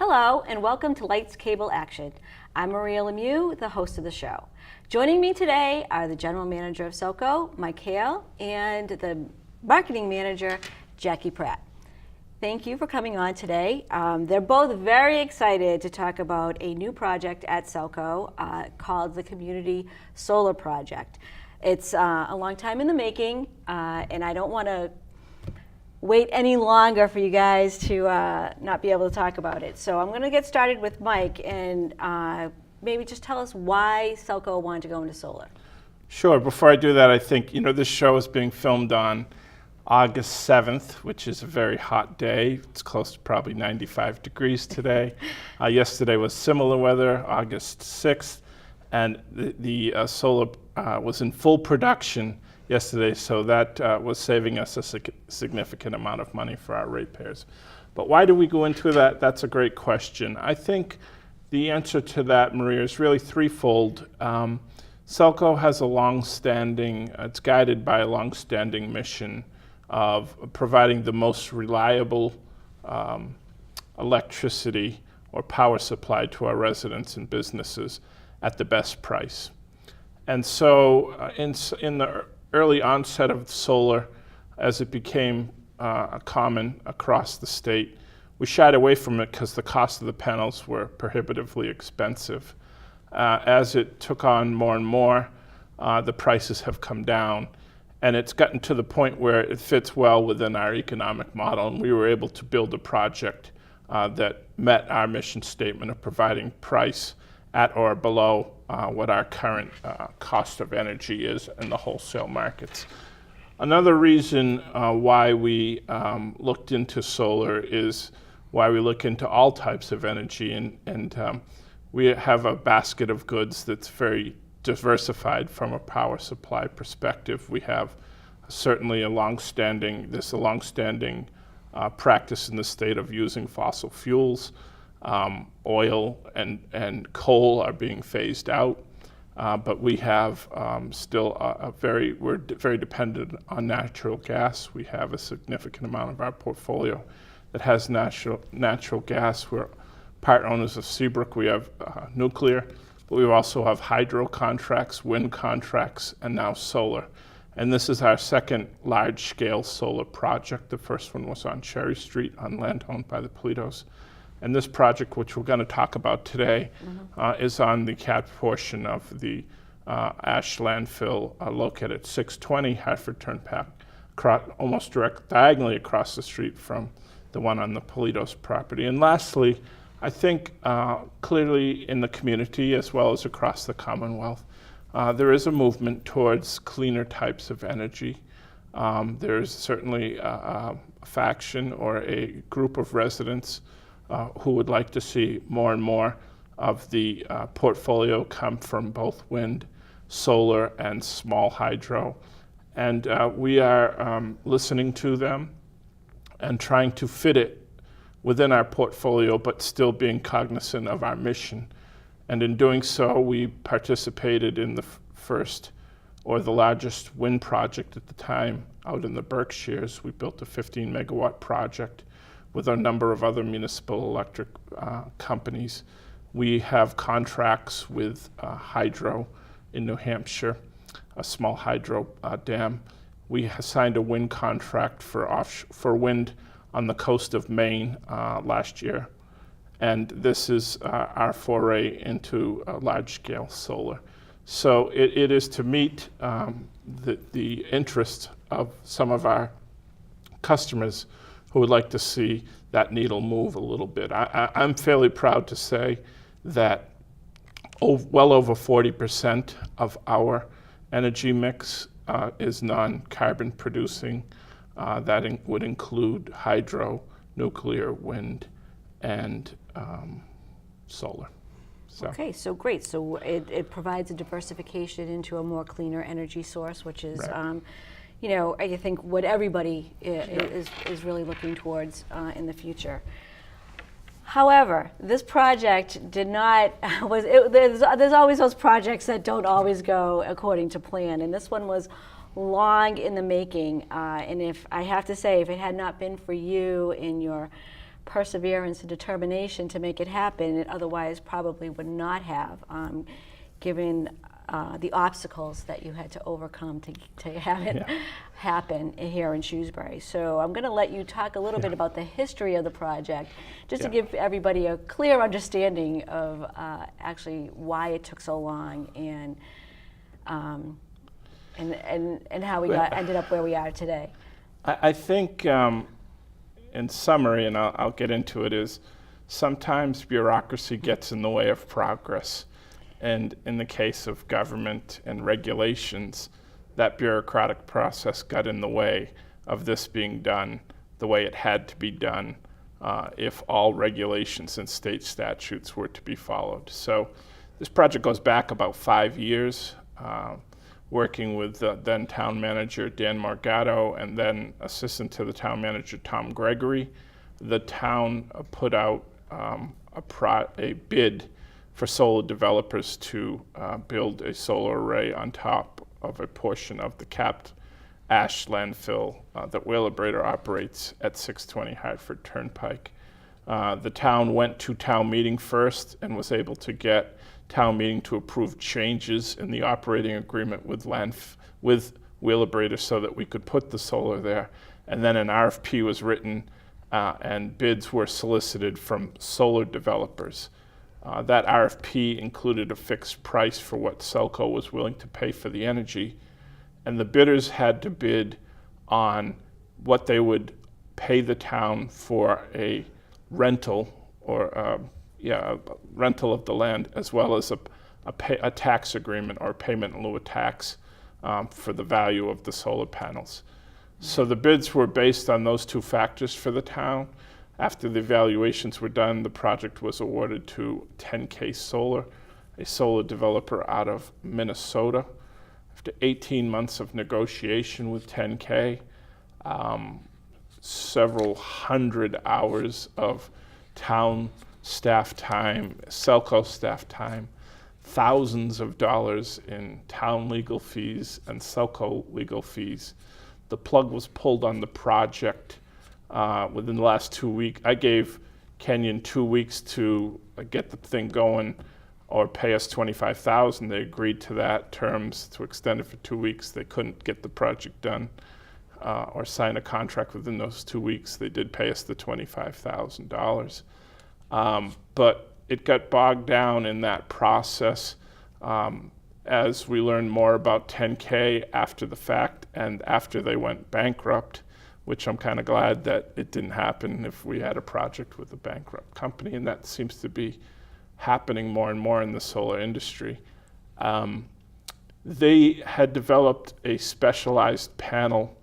Hello, and welcome to Lights, Cable, Action. I'm Maria Lemieux, the host of the show. Joining me today are the General Manager of SELCO, Mike Hale, and the Marketing Manager, Jackie Pratt. Thank you for coming on today. They're both very excited to talk about a new project at SELCO called the Community Solar Project. It's a long time in the making, and I don't want to wait any longer for you guys to not be able to talk about it. So I'm going to get started with Mike, and maybe just tell us why Cellco wanted to go into solar. Sure. Before I do that, I think, this show is being filmed on August 7th, which is a very hot day. It's close to probably 95 degrees today. Yesterday was similar weather, August 6th, and the solar was in full production yesterday, so that was saving us a significant amount of money for our ratepayers. But why do we go into that? That's a great question. I think the answer to that, Maria, is really threefold. Cellco has a long-standing, it's guided by a long-standing mission of providing the most reliable electricity or power supply to our residents and businesses at the best price. And so in the early onset of solar, as it became common across the state, we shied away from it because the cost of the panels were prohibitively expensive. As it took on more and more, the prices have come down, and it's gotten to the point where it fits well within our economic model, and we were able to build a project that met our mission statement of providing price at or below what our current cost of energy is in the wholesale markets. Another reason why we looked into solar is why we look into all types of energy, and we have a basket of goods that's very diversified from a power supply perspective. We have certainly a long-standing practice in the state of using fossil fuels. Oil and coal are being phased out, but we have still we're very dependent on natural gas. We have a significant amount of our portfolio that has natural gas. We're part owners of Seabrook. We have nuclear, but we also have hydro contracts, wind contracts, and now solar. And this is our second large-scale solar project. The first one was on Cherry Street on land owned by the Politos. And this project, which we're going to talk about today, is on the CAT portion of the ash landfill located at 620 Hartford Turnpike, almost diagonally across the street from the one on the Politos property. And lastly, I think clearly in the community as well as across the Commonwealth, there is a movement towards cleaner types of energy. There is certainly a faction or a group of residents who would like to see more and more of the portfolio come from both wind, solar, and small hydro. And we are listening to them and trying to fit it within our portfolio, but still being cognizant of our mission. And in doing so, we participated in the first or the largest wind project at the time out in the Berkshires. We built a 15 megawatt project with a number of other municipal electric companies. We have contracts with hydro in New Hampshire, a small hydro dam. We signed a wind contract for wind on the coast of Maine last year. And this is our foray into large-scale solar. So it is to meet the interest of some of our customers who would like to see that needle move a little bit. I'm fairly proud to say that well over 40% of our energy mix is non-carbon producing. That would include hydro, nuclear, wind, and solar. So. Okay, so great. So it provides a diversification into a more cleaner energy source, which is, right. I think what everybody is really looking towards in the future. However, this project did not, there's always those projects that don't always go according to plan, and this one was long in the making, and if I have to say, if it had not been for you and your perseverance and determination to make it happen. It otherwise probably would not have, given the obstacles that you had to overcome to have it happen here in Shrewsbury. So I'm going to let you talk a little bit about the history of the project, just to give everybody a clear understanding of actually why it took so long and how we ended up where we are today. I think, in summary, and I'll get into it, is sometimes bureaucracy gets in the way of progress. And in the case of government and regulations, that bureaucratic process got in the way of this being done the way it had to be done if all regulations and state statutes were to be followed. So this project goes back about 5 years, working with then town manager Dan Margato and then assistant to the town manager Tom Gregory. The town put out a bid for solar developers to build a solar array on top of a portion of the capped ash landfill that Wheelabrator operates at 620 Hartford Turnpike. The town went to town meeting first and was able to get town meeting to approve changes in the operating agreement with Wheelabrator so that we could put the solar there. And then an RFP was written and bids were solicited from solar developers. That RFP included a fixed price for what Cellco was willing to pay for the energy, and the bidders had to bid on what they would pay the town for a rental or a rental of the land, as well as a tax agreement or payment in lieu of tax for the value of the solar panels. So the bids were based on those two factors for the town. After the evaluations were done, the project was awarded to 10K Solar, a solar developer out of Minnesota. After 18 months of negotiation with 10K, several hundred hours of town staff time, SELCO staff time, thousands of dollars in town legal fees and SELCO legal fees, the plug was pulled on the project within the last 2 weeks. I gave Kenyon 2 weeks to get the thing going or pay us $25,000. They agreed to that terms to extend it for 2 weeks. They couldn't get the project done or sign a contract within those 2 weeks. They did pay us the $25,000. But it got bogged down in that process as we learned more about 10K after the fact and after they went bankrupt, which I'm kind of glad that it didn't happen if we had a project with a bankrupt company, and that seems to be happening more and more in the solar industry. They had developed a specialized panel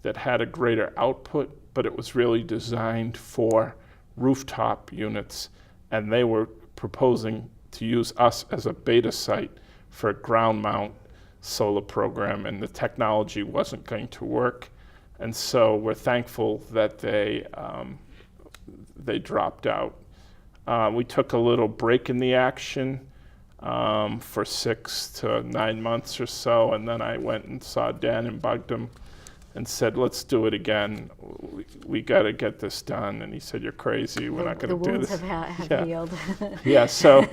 that had a greater output, but it was really designed for rooftop units, and they were proposing to use us as a beta site for a ground mount solar program, and the technology wasn't going to work. And so we're thankful that they dropped out. We took a little break in the action for 6 to 9 months or so, and then I went and saw Dan and bugged him and said, let's do it again. We got to get this done. And he said, you're crazy. We're not going to do this. The wounds have healed. Yeah, so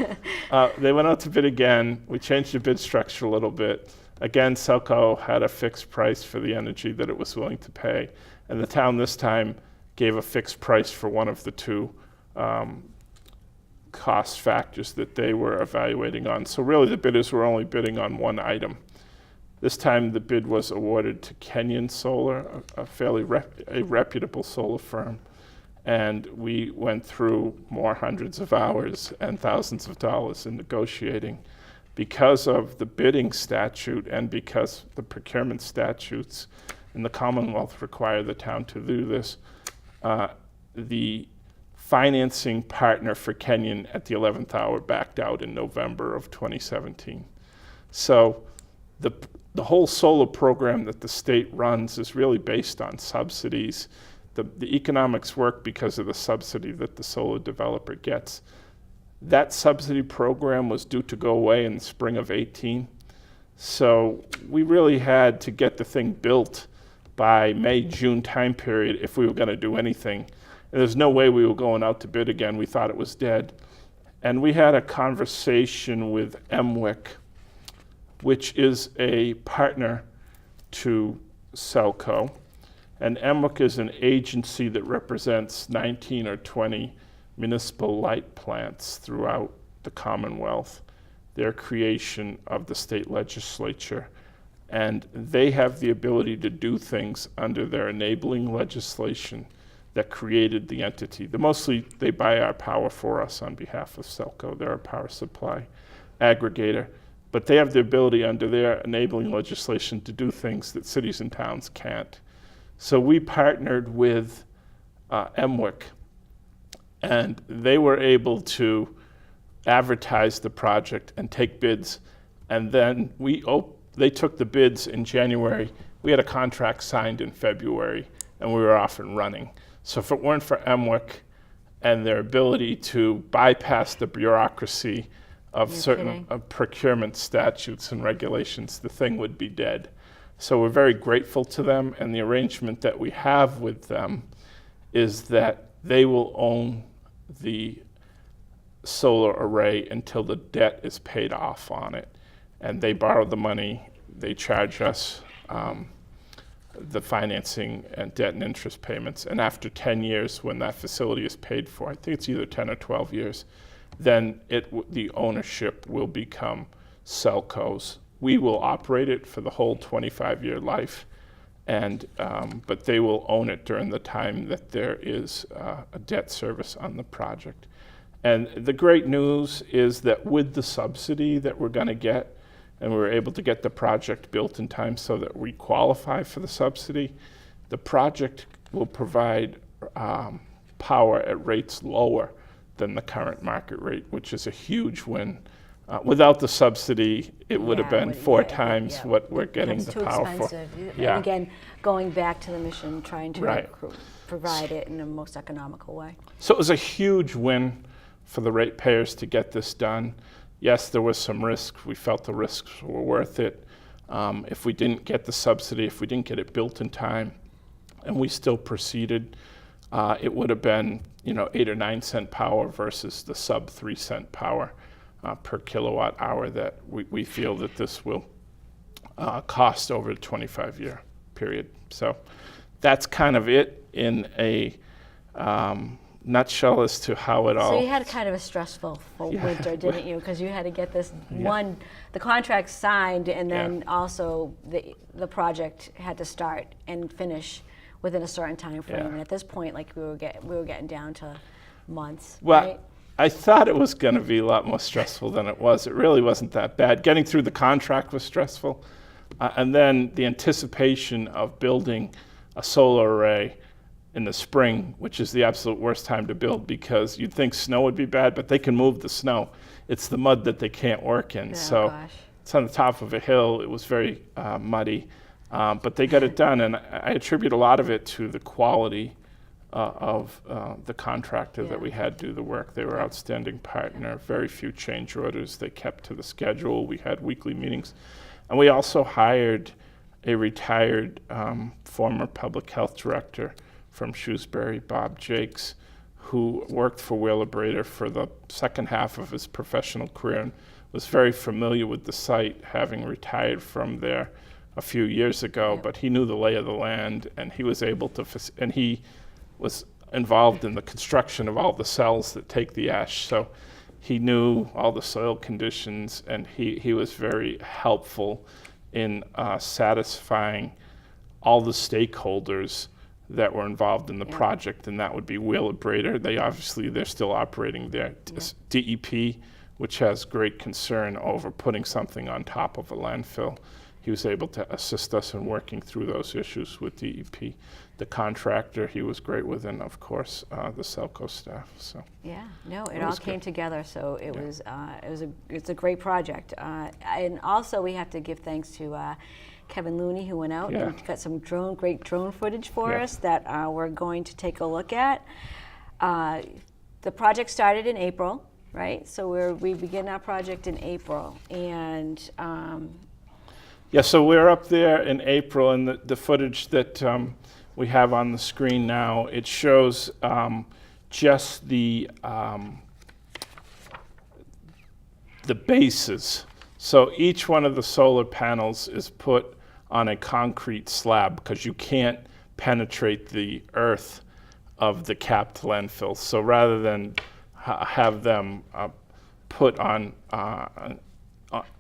they went out to bid again. We changed the bid structure a little bit. Again, Soco had a fixed price for the energy that it was willing to pay. And the town this time gave a fixed price for one of the two cost factors that they were evaluating on. So really the bidders were only bidding on one item. This time the bid was awarded to Kenyon Solar, a fairly reputable solar firm. And we went through more hundreds of hours and thousands of dollars in negotiating. Because of the bidding statute and because the procurement statutes in the Commonwealth require the town to do this, the financing partner for Kenyon at the 11th hour backed out in November of 2017. So the whole solar program that the state runs is really based on subsidies. The economics work because of the subsidy that the solar developer gets. That subsidy program was due to go away in the spring of 18. So we really had to get the thing built by May, June time period if we were going to do anything. And there's no way we were going out to bid again. We thought it was dead. And we had a conversation with MWIC, which is a partner to Cellco. And MWIC is an agency that represents 19 or 20 municipal light plants throughout the Commonwealth. Their creation of the state legislature. And they have the ability to do things under their enabling legislation that created the entity. Mostly they buy our power for us on behalf of Cellco. They're a power supply aggregator. But they have the ability under their enabling legislation to do things that cities and towns can't. So we partnered with MWIC, and they were able to advertise the project and take bids. And then they took the bids in January. We had a contract signed in February, and we were off and running. So if it weren't for MWIC and their ability to bypass the bureaucracy of certain procurement statutes and regulations, the thing would be dead. So we're very grateful to them, and the arrangement that we have with them is that they will own the solar array until the debt is paid off on it. And they borrow the money, they charge us the financing and debt and interest payments. And after 10 years, when that facility is paid for, I think it's either 10 or 12 years, then the ownership will become Cellco's. We will operate it for the whole 25-year life, but they will own it during the time that there is a debt service on the project. And the great news is that with the subsidy that we're going to get, and we were able to get the project built in time so that we qualify for the subsidy, the project will provide power at rates lower than the current market rate, which is a huge win. Without the subsidy, it would have been four times what we're getting the power for. And again, going back to the mission, trying to provide it in the most economical way. So it was a huge win for the ratepayers to get this done. Yes, there was some risk. We felt the risks were worth it. If we didn't get the subsidy, if we didn't get it built in time, and we still proceeded, it would have been 8 or 9 cent power versus the sub 3 cent power per kilowatt hour that we feel that this will cost over a 25-year period. So that's kind of it in a nutshell as to how it all. So you had kind of a stressful winter, didn't you? Because you had to get this the contract signed, and then also the project had to start and finish within a certain time frame. And at this point, like we were getting down to months. Well, right? I thought it was going to be a lot more stressful than it was. It really wasn't that bad. Getting through the contract was stressful, and then the anticipation of building a solar array in the spring, which is the absolute worst time to build, because you'd think snow would be bad, but they can move the snow. It's the mud that they can't work in. It's on the top of a hill. It was very muddy, but they got it done, and I attribute a lot of it to the quality of the contractor that we had do the work. They were an outstanding partner, very few change orders. They kept to the schedule. We had weekly meetings. And we also hired a retired former public health director from Shrewsbury, Bob Jakes, who worked for Wheeler Brader for the second half of his professional career and was very familiar with the site, having retired from there a few years ago, but he knew the lay of the land, and he was able to, and he was involved in the construction of all the cells that take the ash, so he knew all the soil conditions, and he was very helpful in satisfying all the stakeholders that were involved in the project, and that would be Wheeler Brader. They're still operating there. DEP, which has great concern over putting something on top of a landfill. He was able to assist us in working through those issues with DEP. The contractor, he was great with, and of course, the Cellco staff. So it all came together. So it's a great project, and also we have to give thanks to Kevin Looney, who went out and got some great drone footage for us that we're going to take a look at. The project started in April, right? So we begin our project in April, and so we're up there in April, and the footage that we have on the screen now, it shows just the bases. So each one of the solar panels is put on a concrete slab because you can't penetrate the earth of the capped landfill. So rather than have them put on,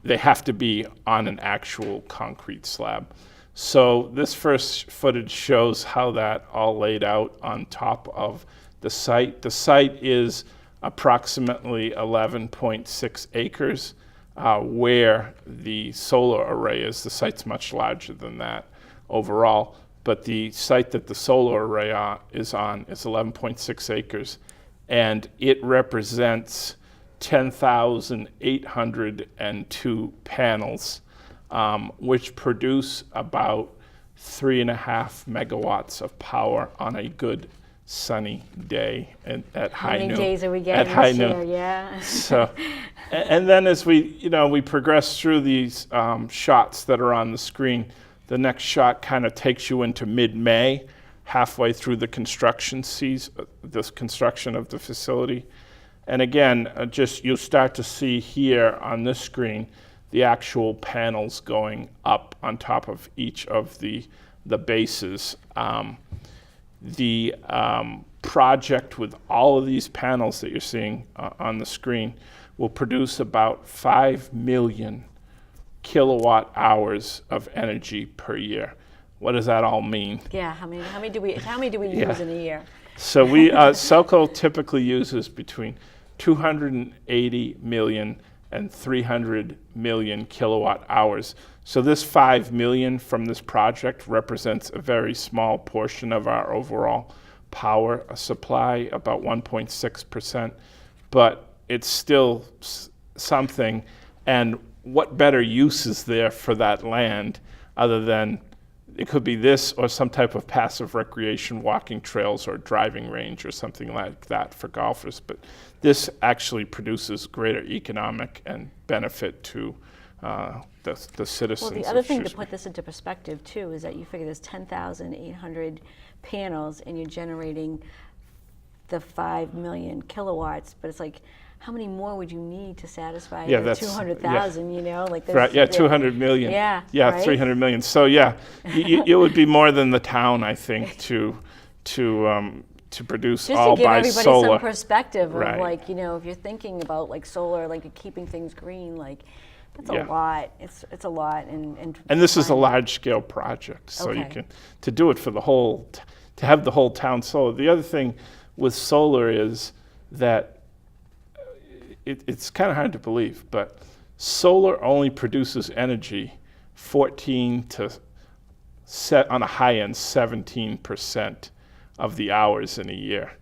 they have to be on an actual concrete slab. So this first footage shows how that all laid out on top of the site. The site is approximately 11.6 acres where the solar array is. The site's much larger than that overall, but the site that the solar array is on is 11.6 acres, and it represents 10,802 panels, which produce about 3.5 megawatts of power on a good sunny day at high noon. How many days are we getting this year? Yeah. So, and then as we progress through these shots that are on the screen, the next shot kind of takes you into mid-May, halfway through the construction this construction of the facility. And again, you'll start to see here on this screen the actual panels going up on top of each of the bases. The project with all of these panels that you're seeing on the screen will produce about 5 million kilowatt hours of energy per year. What does that all mean? Yeah, how many do we use in a year? So we Cellco typically uses between 280 million and 300 million kilowatt hours. So this 5 million from this project represents a very small portion of our overall power supply, about 1.6%, but it's still something. And what better use is there for that land other than it could be this or some type of passive recreation, walking trails or driving range or something like that for golfers. But this actually produces greater economic and benefit to the citizens. Well, the other thing to put this into perspective too is that you figure there's 10,800 panels and you're generating the 5 million kilowatts, but it's like, how many more would you need to satisfy the 200,000, you know? Like right, 200 million. Yeah, right? 300 million. So it would be more than the town, I think, to produce just all to give by everybody solar. some perspective of Right. like, you know, if you're thinking about like solar, like keeping things green, like that's Yeah. a lot. It's a lot. And this is a large scale project, so you Okay. can, to do it for the whole, to have the whole town solar. The other thing with solar is that it's kind of hard to believe, but solar only produces energy 14 to on a high end 17% of the hours in a year.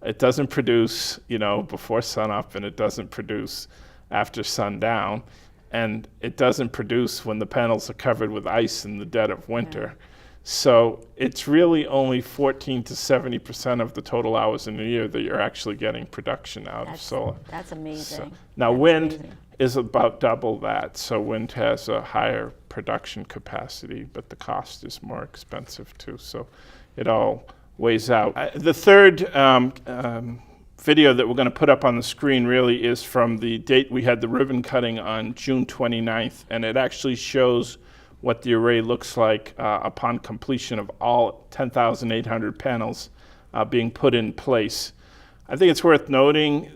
It doesn't produce, before sunup, and it doesn't produce after sundown, and it doesn't produce when the panels are covered with ice in the dead of winter. Yeah. So it's really only 14 to 70% of the total hours in a year that you're actually getting production out of solar. That's amazing. So, now wind is about double that. So wind has a higher production capacity, but the cost is more expensive too. So it all weighs out. The third video that we're going to put up on the screen really is from the date we had the ribbon cutting on June 29th, and it actually shows what the array looks like upon completion of all 10,800 panels being put in place. I think it's worth noting,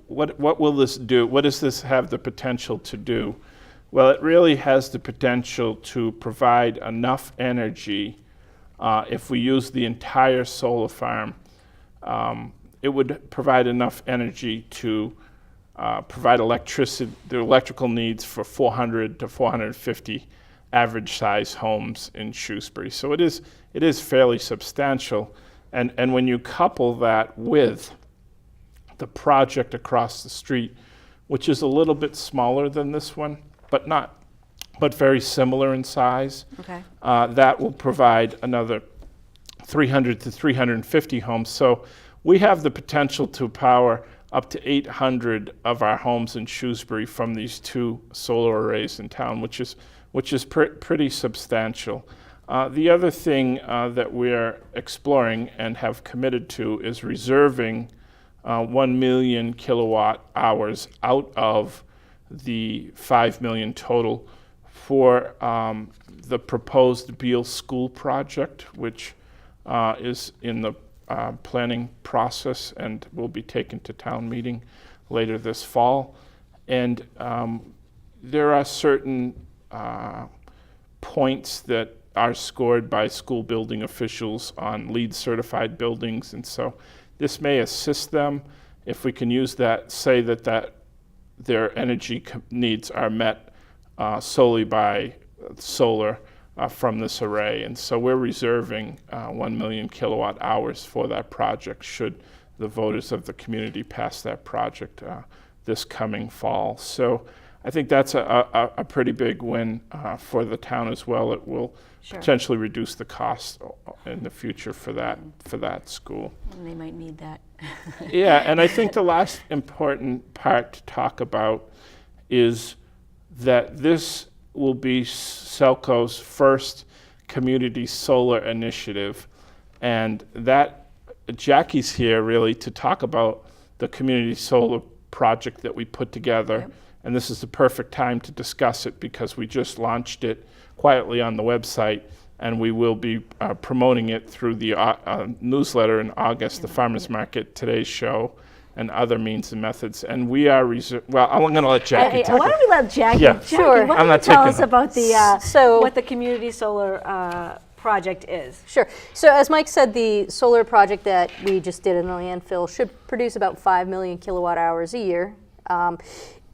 what will this do? What does this have the potential to do? Well, it really has the potential to provide enough energy. If we use the entire solar farm, it would provide enough energy to provide electricity, the electrical needs for 400 to 450 average size homes in Shrewsbury. So it is fairly substantial. And when you couple that with the project across the street, which is a little bit smaller than this one, but very similar in size, okay. That will provide another 300 to 350 homes. So we have the potential to power up to 800 of our homes in Shrewsbury from these two solar arrays in town, which is pretty substantial. The other thing that we're exploring and have committed to is reserving 1 million kilowatt hours out of the 5 million total for the proposed Beal School project, which is in the planning process and will be taken to town meeting later this fall. And there are certain points that are scored by school building officials on LEED certified buildings, and so this may assist them if we can use that, say that their energy needs are met solely by solar from this array. And so we're reserving 1 million kilowatt hours for that project should the voters of the community pass that project this coming fall. So I think that's a pretty big win for the town as well. It will potentially reduce the cost in the future for that school. And they might need that. Yeah, and I think the last important part to talk about is that this will be Cellco's first community solar initiative, and that Jackie's here really to talk about the community solar project that we put together. Yep. And this is the perfect time to discuss it because we just launched it quietly on the website, and we will be promoting it through the newsletter in August, the Farmers Market, Today's Show, and other means and methods. And we are well, I'm going to let Jackie talk. Why don't we let Jackie? Yeah. Sure. Why I'm don't not you tell taking us that. about the what the community solar project is? Sure. So as Mike said, the solar project that we just did in the landfill should produce about 5 million kilowatt hours a year.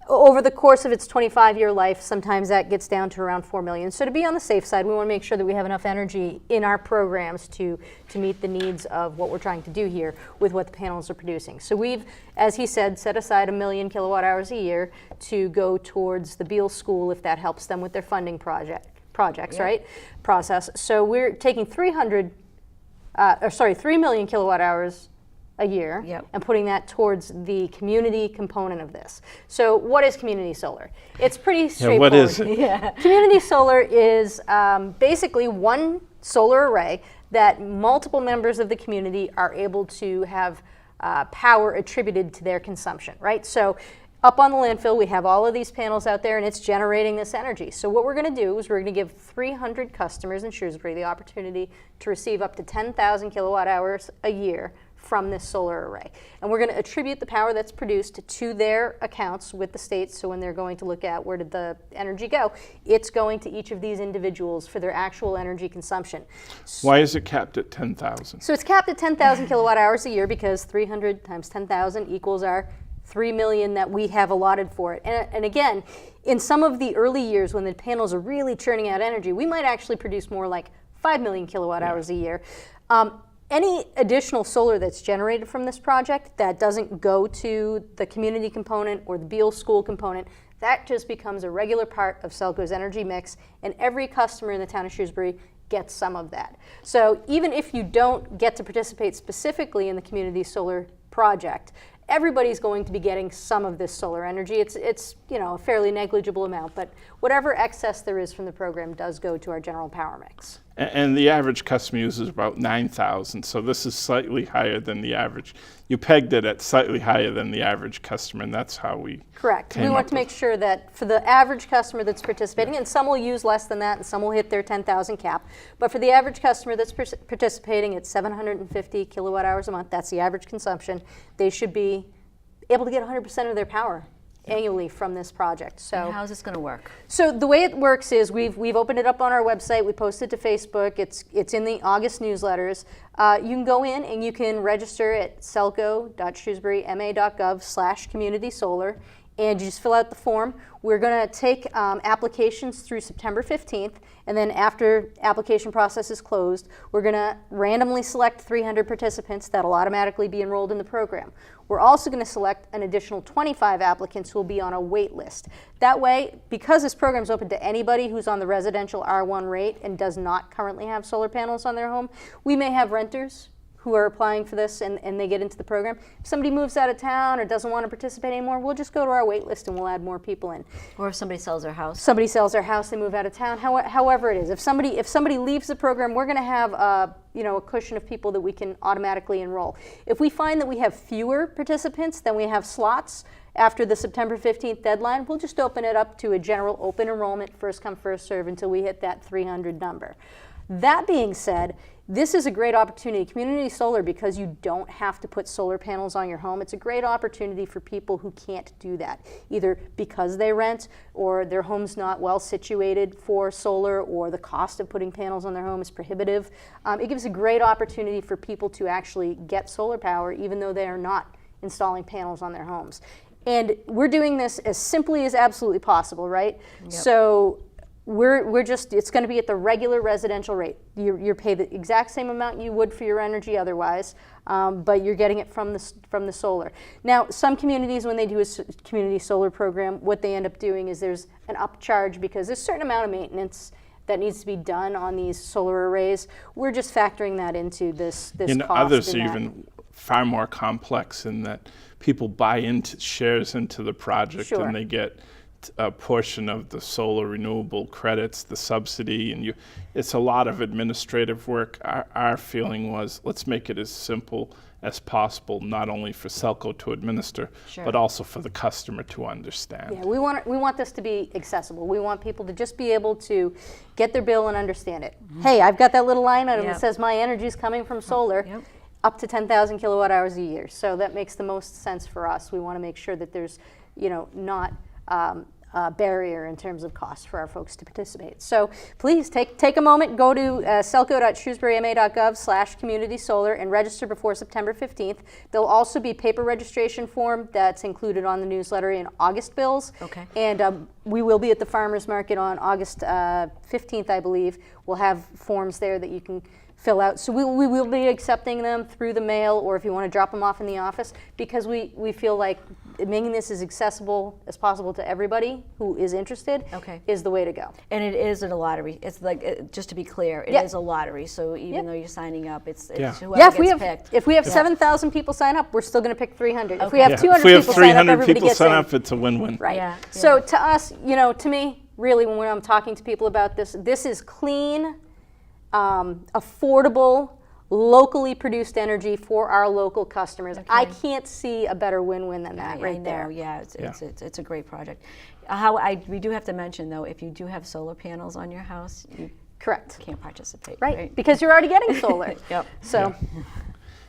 Over the course of its 25-year life, sometimes that gets down to around 4 million. So to be on the safe side, we want to make sure that we have enough energy in our programs to meet the needs of what we're trying to do here with what the panels are producing. So we've, as he said, set aside 1 million kilowatt hours a year to go towards the Beal School if that helps them with their funding projects, yep. Right? Process. So we're taking 3 million kilowatt hours a year, yep. And putting that towards the community component of this. So what is community solar? It's pretty straightforward. What is it? Yeah. Community solar is basically one solar array that multiple members of the community are able to have power attributed to their consumption, right? So up on the landfill, we have all of these panels out there, and it's generating this energy. So what we're going to do is we're going to give 300 customers in Shrewsbury the opportunity to receive up to 10,000 kilowatt hours a year from this solar array. And we're going to attribute the power that's produced to their accounts with the state, so when they're going to look at where did the energy go, it's going to each of these individuals for their actual energy consumption. Why is it capped at 10,000? So it's capped at 10,000 kilowatt hours a year because 300 times 10,000 equals our 3 million that we have allotted for it. And again, in some of the early years when the panels are really churning out energy, we might actually produce more like 5 million kilowatt hours a year. Any additional solar that's generated from this project that doesn't go to the community component or the Beal School component, that just becomes a regular part of Cellco's energy mix, and every customer in the town of Shrewsbury gets some of that. So even if you don't get to participate specifically in the community solar project, everybody's going to be getting some of this solar energy. It's a fairly negligible amount, but whatever excess there is from the program does go to our general power mix. And the average customer uses about 9,000, so this is slightly higher than the average. You pegged it at slightly higher than the average customer, and that's how we Correct. We want to make sure that for the average customer that's participating, and some will use less than that, and some will hit their 10,000 cap, but for the average customer that's participating at 750 kilowatt hours a month, that's the average consumption, they should be able to get 100% of their power annually from this project. So and how's this going to work? So the way it works is we've opened it up on our website. We posted to Facebook. It's in the August newsletters. You can go in and you can register at celco.shrewsburyma.gov/community-solar, and you just fill out the form. We're going to take applications through September 15th, and then after application process is closed, we're going to randomly select 300 participants that'll automatically be enrolled in the program. We're also going to select an additional 25 applicants who will be on a wait list. That way, because this program is open to anybody who's on the residential R1 rate and does not currently have solar panels on their home, we may have renters who are applying for this and they get into the program. If somebody moves out of town or doesn't want to participate anymore, we'll just go to our wait list and we'll add more people in. Or if somebody sells their house. Somebody sells their house, they move out of town, however it is. If somebody leaves the program, we're going to have a cushion of people that we can automatically enroll. If we find that we have fewer participants than we have slots after the September 15th deadline, we'll just open it up to a general open enrollment, first come, first serve, until we hit that 300 number. That being said, this is a great opportunity. Community solar, because you don't have to put solar panels on your home, it's a great opportunity for people who can't do that, either because they rent or their home's not well situated for solar or the cost of putting panels on their home is prohibitive. It gives a great opportunity for people to actually get solar power even though they are not installing panels on their homes. And we're doing this as simply as absolutely possible, right? Yep. So it's going to be at the regular residential rate. You're paid the exact same amount you would for your energy otherwise, but you're getting it from the solar. Now, some communities, when they do a community solar program, what they end up doing is there's an upcharge because there's a certain amount of maintenance that needs to be done on these solar arrays. We're just factoring that into this cost. Others are even far more complex in that people buy into shares into the project. Sure. And they get a portion of the solar renewable credits, the subsidy, and it's a lot of administrative work. Our feeling was, let's make it as simple as possible, not only for Cellco to administer, Sure. but also for the customer to understand. Yeah, we want this to be accessible. We want people to just be able to get their bill and understand it. Hey, I've got that little line item Yep. that says my energy is coming from solar. Yep. Up to 10,000 kilowatt hours a year. So that makes the most sense for us. We want to make sure that there's, not a barrier in terms of cost for our folks to participate. So please take a moment, go to celco.shrewsburyma.gov/community-solar and register before September 15th. There'll also be a paper registration form that's included on the newsletter in August bills. Okay. And we will be at the farmers market on August 15th, I believe. We'll have forms there that you can fill out. So we will be accepting them through the mail, or if you want to drop them off in the office, because we feel like making this as accessible as possible to everybody who is interested is the way to go. And it is a lottery. It's like, just to be clear, it is a lottery. So even though you're signing up, it's whoever gets picked. If we have 7,000 people sign up, we're still going to pick 300. Okay. If we have 200 if we have people sign up, 300 everybody people gets sign in. up, it's a win-win. Right. Yeah, So to us, to me, really, when I'm talking to people about this is clean, affordable, locally produced energy for our local customers. Okay. I can't see a better win-win than that right there. Yeah, Yeah. it's a great project. We do have to mention though, if you do have solar panels on your house, you Correct. can't participate. Right. Because you're already getting solar. Yep. So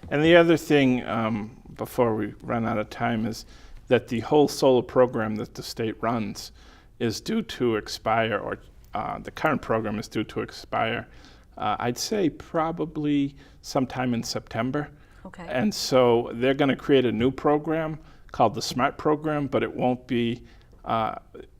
And the other thing, before we run out of time, is that the whole solar program that the state runs is due to expire, or the current program is due to expire, I'd say probably sometime in September. Okay. And so they're going to create a new program called the SMART program, but it won't be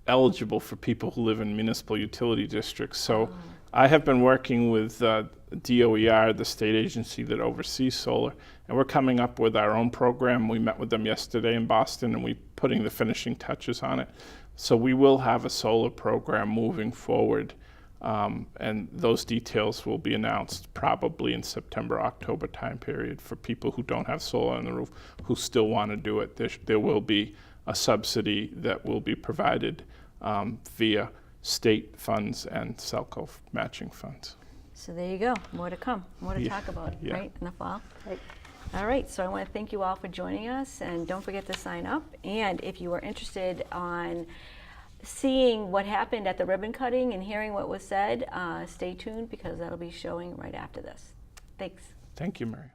eligible for people who live in municipal utility districts. So I have been working with DOER, the state agency that oversees solar, and we're coming up with our own program. We met with them yesterday in Boston, and we're putting the finishing touches on it. So we will have a solar program moving forward, and those details will be announced probably in September, October time period for people who don't have solar on the roof who still want to do it. There will be a subsidy that will be provided via state funds and SELCO matching funds. So there you go. More to come. More to Yeah. talk about, Yeah. right, in the fall. Right. All right, so I want to thank you all for joining us, and don't forget to sign up. And if you are interested on seeing what happened at the ribbon cutting and hearing what was said, stay tuned because that'll be showing right after this. Thanks. Thank you, Mary.